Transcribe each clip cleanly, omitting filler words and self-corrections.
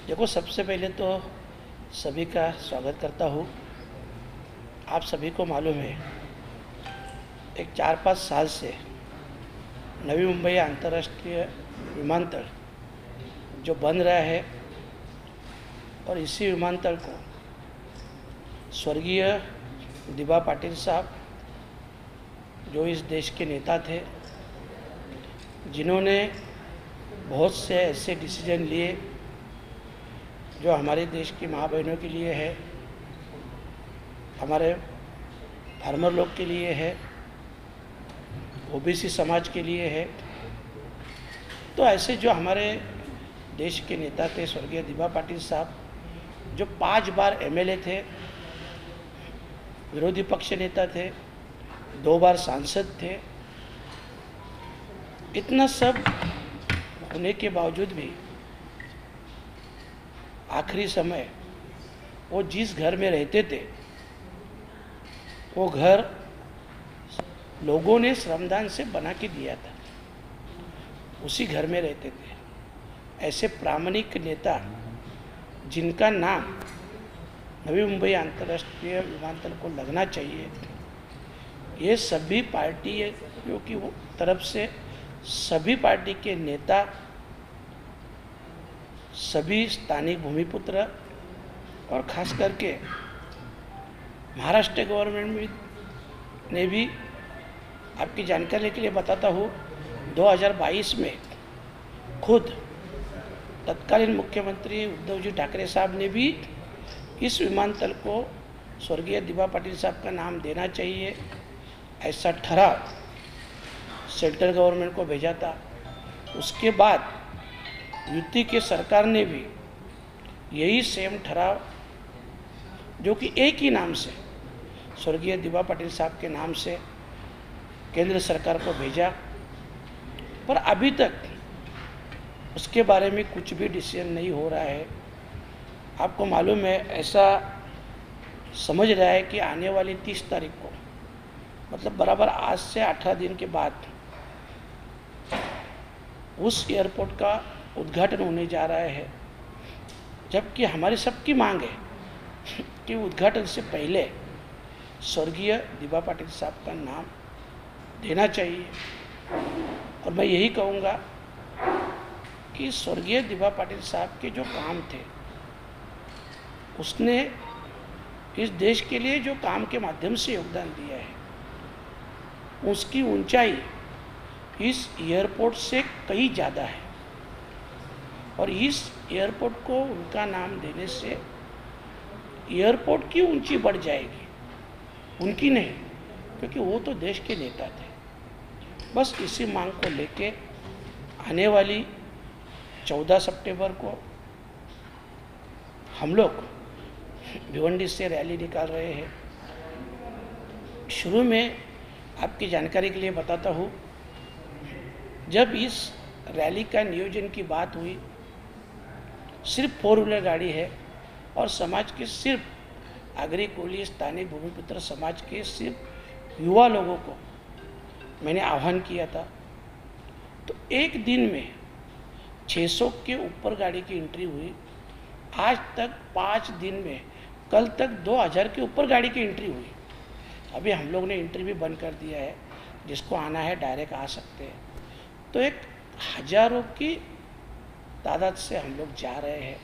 देखो, सबसे पहले तो सभी का स्वागत करता हूँ। आप सभी को मालूम है, एक 4-5 साल से नवी मुंबई अंतर्राष्ट्रीय विमानतल जो बन रहा है, और इसी विमानतल को स्वर्गीय दिबा पाटिल साहब, जो इस देश के नेता थे, जिन्होंने बहुत से ऐसे डिसीजन लिए जो हमारे देश की माँ बहनों के लिए है, हमारे फार्मर लोग के लिए है, ओबीसी समाज के लिए है। तो ऐसे जो हमारे देश के नेता थे स्वर्गीय दिबा पाटिल साहब, जो 5 बार एमएलए थे, विरोधी पक्ष नेता थे, 2 बार सांसद थे, इतना सब होने के बावजूद भी आखिरी समय वो जिस घर में रहते थे, वो घर लोगों ने श्रमदान से बना के दिया था, उसी घर में रहते थे। ऐसे प्रामाणिक नेता जिनका नाम नवी मुंबई अंतर्राष्ट्रीय विमानतल को लगना चाहिए, ये सभी पार्टियों की तरफ से सभी पार्टी के नेता, सभी स्थानिक भूमिपुत्र और खास करके महाराष्ट्र गवर्नमेंट ने भी, आपकी जानकारी के लिए बताता हूँ, 2022 में खुद तत्कालीन मुख्यमंत्री उद्धव जी ठाकरे साहब ने भी इस विमानतल को स्वर्गीय दिबा पाटिल साहब का नाम देना चाहिए, ऐसा ठराव सेंट्रल गवर्नमेंट को भेजा था। उसके बाद यूपी के सरकार ने भी यही सेम ठराव, जो कि एक ही नाम से स्वर्गीय दिबा पाटिल साहब के नाम से केंद्र सरकार को भेजा, पर अभी तक उसके बारे में कुछ भी डिसीजन नहीं हो रहा है। आपको मालूम है, ऐसा समझ रहा है कि आने वाली 30 तारीख को, मतलब बराबर आज से 18 दिन के बाद, उस एयरपोर्ट का उद्घाटन होने जा रहा है, जबकि हमारी सबकी मांग है कि उद्घाटन से पहले स्वर्गीय दिबा पाटिल साहब का नाम देना चाहिए। और मैं यही कहूँगा कि स्वर्गीय दिबा पाटिल साहब के जो काम थे, उसने इस देश के लिए जो काम के माध्यम से योगदान दिया है, उसकी ऊंचाई इस एयरपोर्ट से कहीं ज़्यादा है। और इस एयरपोर्ट को उनका नाम देने से एयरपोर्ट की ऊंची बढ़ जाएगी, उनकी नहीं, क्योंकि वो तो देश के नेता थे। बस इसी मांग को लेके आने वाली 14 सितंबर को हम लोग भिवंडी से रैली निकाल रहे हैं। शुरू में आपकी जानकारी के लिए बताता हूँ, जब इस रैली का नियोजन की बात हुई, सिर्फ 4 व्हीलर गाड़ी है और समाज के सिर्फ आगरी कोली स्थानिक भूमिपुत्र समाज के सिर्फ युवा लोगों को मैंने आह्वान किया था। तो एक दिन में 600 के ऊपर गाड़ी की एंट्री हुई। आज तक 5 दिन में, कल तक 2000 के ऊपर गाड़ी की एंट्री हुई। अभी हम लोग ने एंट्री भी बंद कर दिया है, जिसको आना है डायरेक्ट आ सकते हैं। तो एक हज़ारों की तादाद से हम लोग जा रहे हैं,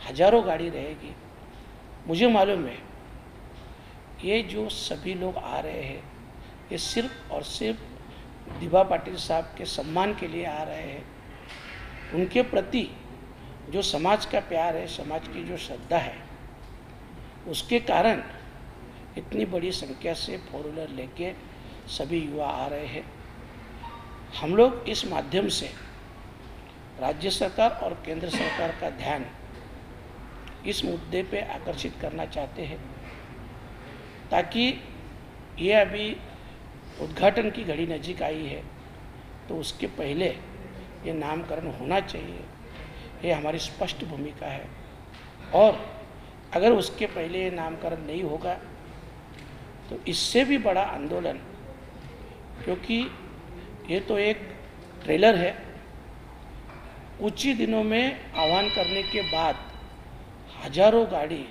हज़ारों गाड़ी रहेगी। मुझे मालूम है, ये जो सभी लोग आ रहे हैं, ये सिर्फ और सिर्फ दिबा पाटिल साहब के सम्मान के लिए आ रहे हैं। उनके प्रति जो समाज का प्यार है, समाज की जो श्रद्धा है, उसके कारण इतनी बड़ी संख्या से 4 व्हीलर लेके सभी युवा आ रहे हैं। हम लोग इस माध्यम से राज्य सरकार और केंद्र सरकार का ध्यान इस मुद्दे पे आकर्षित करना चाहते हैं, ताकि ये अभी उद्घाटन की घड़ी नज़दीक आई है, तो उसके पहले ये नामकरण होना चाहिए। ये हमारी स्पष्ट भूमिका है। और अगर उसके पहले ये नामकरण नहीं होगा, तो इससे भी बड़ा आंदोलन, क्योंकि ये तो एक ट्रेलर है, कुछ ही दिनों में आह्वान करने के बाद हजारों गाड़ी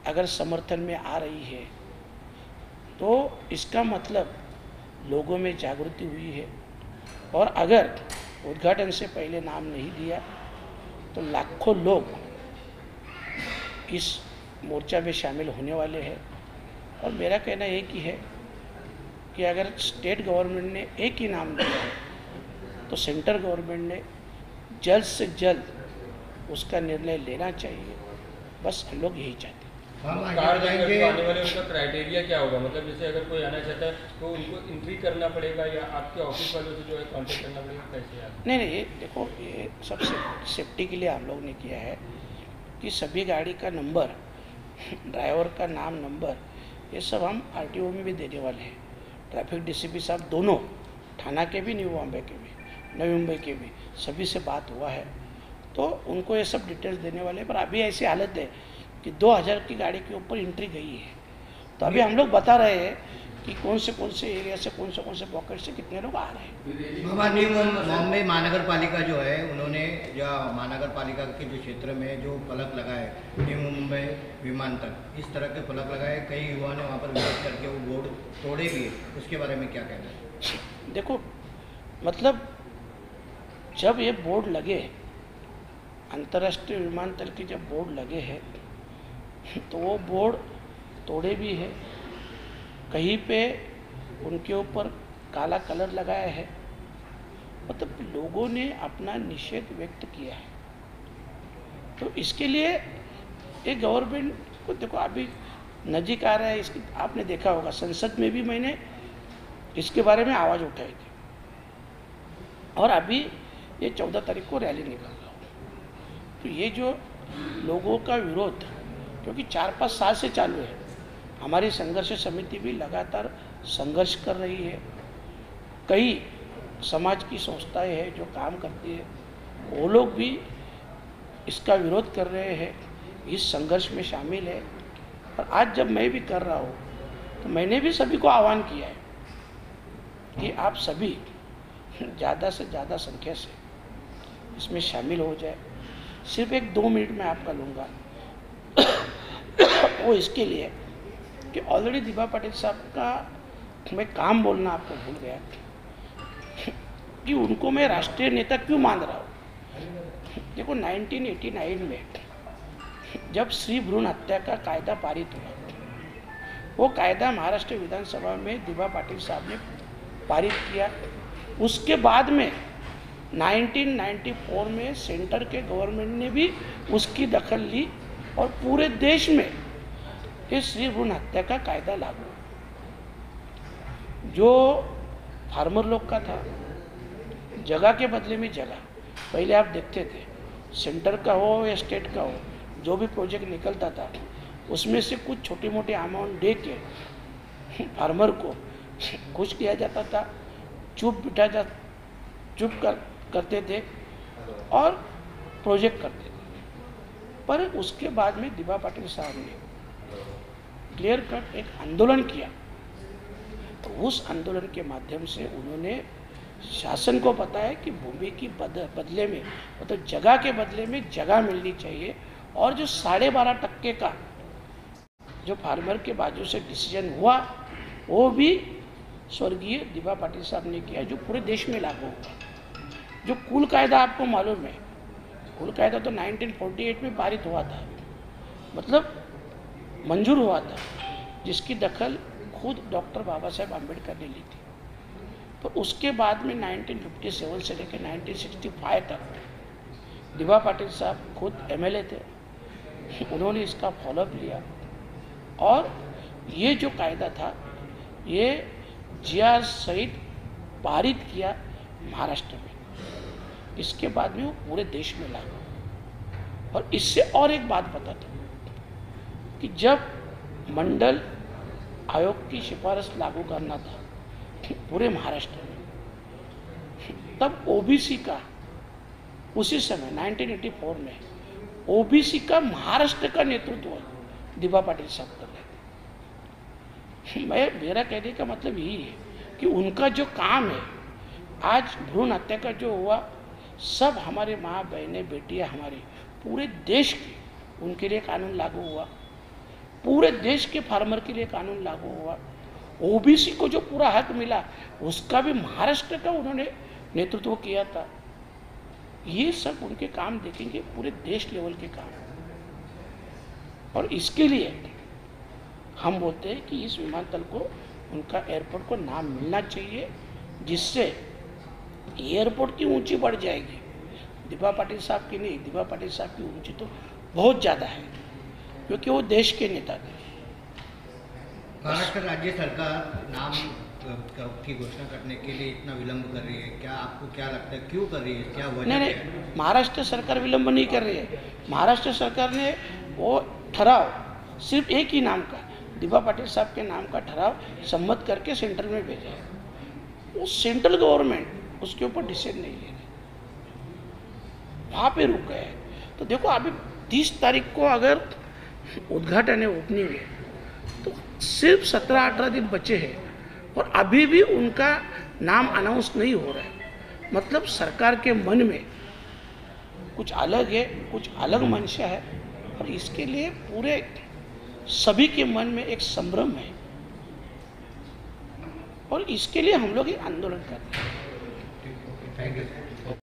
अगर समर्थन में आ रही है तो इसका मतलब लोगों में जागृति हुई है। और अगर उद्घाटन से पहले नाम नहीं दिया तो लाखों लोग इस मोर्चा में शामिल होने वाले हैं। और मेरा कहना एक ही है कि अगर स्टेट गवर्नमेंट ने एक ही नाम दिया है तो सेंट्रल गवर्नमेंट ने जल्द से जल्द उसका निर्णय लेना चाहिए। बस हम लोग यही चाहते हैं। आने वाले उनका क्राइटेरिया क्या होगा? मतलब जैसे अगर कोई आना चाहता है तो उनको एंट्री करना पड़ेगा या आपके ऑफिस वालों से जो है कांटेक्ट करना पड़ेगा, कैसे? नहीं, ये देखो, ये सब सेफ्टी के लिए हम लोग ने किया है कि सभी गाड़ी का नंबर, ड्राइवर का नाम, नंबर, ये सब हम आरटीओ में भी देने वाले हैं। ट्रैफिक डीसीपी साहब दोनों, थाना के भी, न्यू बॉम्बे के भी, नवी मुंबई के भी, सभी से बात हुआ है तो उनको ये सब डिटेल्स देने वाले हैं। पर अभी ऐसी हालत है कि 2000 की गाड़ी के ऊपर एंट्री गई है, तो अभी हम लोग बता रहे हैं कि कौन से एरिया से कौन से पॉकेट से कितने लोग आ रहे हैं। न्यू बॉम्बे महानगर पालिका जो है, उन्होंने या महानगर पालिका के जो क्षेत्र में जो फलक लगाए, न्यू मुंबई विमानतल, इस तरह के फलक लगाए, कई युवाओं ने वहाँ पर विरोध करके वो बोर्ड तोड़े भी, उसके बारे में क्या कहना है? देखो, मतलब जब ये बोर्ड लगे, अंतर्राष्ट्रीय विमानतल के जब बोर्ड लगे हैं तो वो बोर्ड तोड़े भी है, कहीं पे उनके ऊपर काला कलर लगाया है। मतलब लोगों ने अपना निषेध व्यक्त किया है। तो इसके लिए एक गवर्नमेंट को, देखो अभी नजीक आ रहा है, इसकी आपने देखा होगा संसद में भी मैंने इसके बारे में आवाज़ उठाई थी। और अभी ये 14 तारीख को रैली निकल रहा हूँ। तो ये जो लोगों का विरोध, क्योंकि 4-5 साल से चालू है, हमारी संघर्ष समिति भी लगातार संघर्ष कर रही है। कई समाज की संस्थाएं हैं जो काम करती है, वो लोग भी इसका विरोध कर रहे हैं, इस संघर्ष में शामिल है। और आज जब मैं भी कर रहा हूँ तो मैंने भी सभी को आह्वान किया है कि आप सभी ज़्यादा से ज़्यादा संख्या से इसमें शामिल हो जाए। सिर्फ 1-2 मिनट में आपका लूँगा वो इसके लिए कि ऑलरेडी दिभा पाटिल साहब का मैं काम बोलना आपको भूल गया कि उनको मैं राष्ट्रीय नेता क्यों मान रहा हूँ। देखो 1989 में जब स्त्री भ्रूण हत्या का कायदा पारित हुआ, वो कायदा महाराष्ट्र विधानसभा में दिभा पाटिल साहब ने पारित किया। उसके बाद में 1994 में सेंटर के गवर्नमेंट ने भी उसकी दखल ली और पूरे देश में इस स्त्री भ्रूण हत्या का कायदा लागू। जो फार्मर लोग का था, जगह के बदले में जगह, पहले आप देखते थे सेंटर का हो या स्टेट का हो, जो भी प्रोजेक्ट निकलता था उसमें से कुछ छोटी मोटी अमाउंट दे के फार्मर को खुश किया जाता था, चुप करते थे और प्रोजेक्ट करते थे। पर उसके बाद में दिभा पाटिल साहब ने क्लियर कट एक आंदोलन किया। तो उस आंदोलन के माध्यम से उन्होंने शासन को पता है कि भूमि की बदले में, मतलब जगह के बदले में जगह मिलनी चाहिए। और जो 12.5% का जो फार्मर के बाजू से डिसीजन हुआ, वो भी स्वर्गीय दिभा पाटिल साहब ने किया, जो पूरे देश में लागू हुआ। जो कुल कायदा आपको मालूम है, कुल कायदा तो 1948 में पारित हुआ था, मतलब मंजूर हुआ था, जिसकी दखल खुद डॉक्टर बाबा साहेब आम्बेडकर ने ली थी। तो उसके बाद में 1957 से लेकर 1965 तक दिभा पाटिल साहब खुद MLA थे, उन्होंने इसका फॉलोअप लिया। और ये जो कायदा था, ये GR सहित पारित किया महाराष्ट्र में। इसके बाद में वो पूरे देश में लागू। और इससे और एक बात पता था कि जब मंडल आयोग की सिफारिश लागू करना था पूरे महाराष्ट्र में, तब OBC का उसी समय 1984 में OBC का महाराष्ट्र का नेतृत्व दिभा पाटिल साहब कर रहे थे। मेरा कहने का मतलब यही है कि उनका जो काम है, आज भ्रूण हत्या का जो हुआ, सब हमारे माँ बहनें बेटियाँ हमारे पूरे देश के उनके लिए कानून लागू हुआ, पूरे देश के फार्मर के लिए कानून लागू हुआ, ओबीसी को जो पूरा हक मिला उसका भी महाराष्ट्र का उन्होंने नेतृत्व किया था। ये सब उनके काम देखेंगे, पूरे देश लेवल के काम। और इसके लिए हम बोलते हैं कि इस विमानतल को उनका एयरपोर्ट को नाम मिलना चाहिए, जिससे एयरपोर्ट की ऊंची बढ़ जाएगी। दिबा पाटिल साहब की नहीं, दिबा पाटिल साहब की ऊंची तो बहुत ज़्यादा है, क्योंकि वो देश के नेता थे। महाराष्ट्र राज्य सरकार नाम की घोषणा करने के लिए इतना विलंब कर रही है, क्या आपको क्या लगता है क्यों कर रही है, क्या वजह नहीं, महाराष्ट्र सरकार विलंब नहीं कर रही है। महाराष्ट्र सरकार ने वो ठराव सिर्फ एक ही नाम का, दिबा पाटिल साहब के नाम का ठराव सम्मत करके सेंट्रल में भेजा है। वो सेंट्रल गवर्नमेंट उसके ऊपर डिसीजन नहीं ले रही, वहाँ पे रुक गए। तो देखो अभी 30 तारीख को अगर उद्घाटन है, ओपनिंग है, तो सिर्फ 17-18 दिन बचे हैं और अभी भी उनका नाम अनाउंस नहीं हो रहा है। मतलब सरकार के मन में कुछ अलग है, कुछ अलग मंशा है, और इसके लिए पूरे सभी के मन में एक संभ्रम है, और इसके लिए हम लोग एक आंदोलन कर रहे हैं। Thank you.